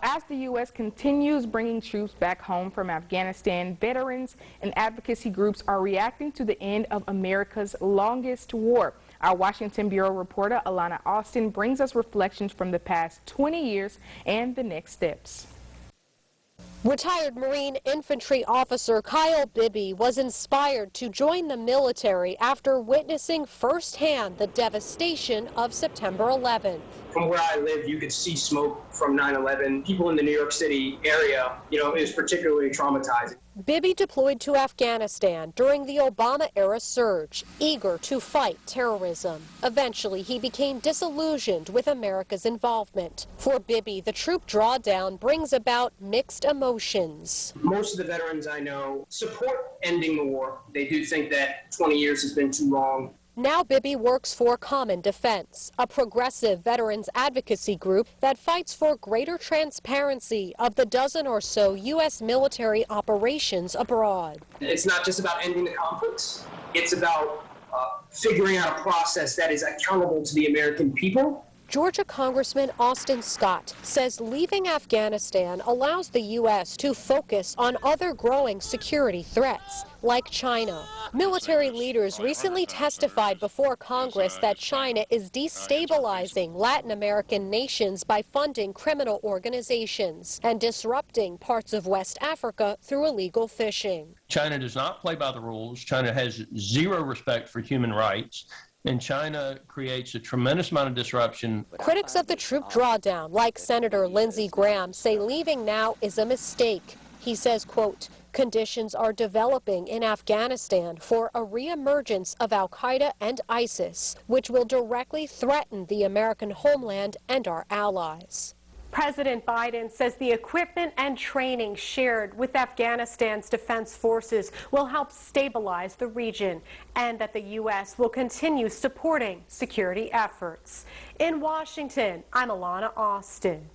as the U.S. continues bringing troops back home from Afghanistan, veterans and advocacy groups are reacting to the end of America's longest war. Our Washington Bureau reporter Congressman Austin brings us reflections from the past 20 years and the next steps. Retired Marine Infantry Officer Kyle Bibby was inspired to join the military after witnessing firsthand the devastation of September 11th. From where I live, you could see smoke from 9/11. People in the New York City area, it was particularly traumatizing. Bibby deployed to Afghanistan during the Obama-era surge, eager to fight terrorism. Eventually, he became disillusioned with America's involvement. For Bibby, the troop drawdown brings about mixed emotions. Most of the veterans I know support ending the war. They do think that 20 years has been too long. Now Bibby works for Common Defense, a progressive veterans advocacy group that fights for greater transparency of the dozen or so U.S. military operations abroad. It's not just about ending the conflicts. It's about figuring out a process that is accountable to the American people. Georgia Congressman Austin Scott says leaving Afghanistan allows the U.S. to focus on other growing security threats, like China. Military leaders recently testified before Congress that China is destabilizing Latin American nations by funding criminal organizations and disrupting parts of West Africa through illegal fishing. China does not play by the rules. China has zero respect for human rights. And China creates a tremendous amount of disruption. Critics of the troop drawdown, like Senator Lindsey Graham, say leaving now is a mistake. He says, quote, conditions are developing in Afghanistan for a reemergence of al-Qaeda and ISIS, which will directly threaten the American homeland and our allies. President Biden says the equipment and training shared with Afghanistan's defense forces will help stabilize the region and that the U.S. will continue supporting security efforts. In Washington, I'm Congressman Austin.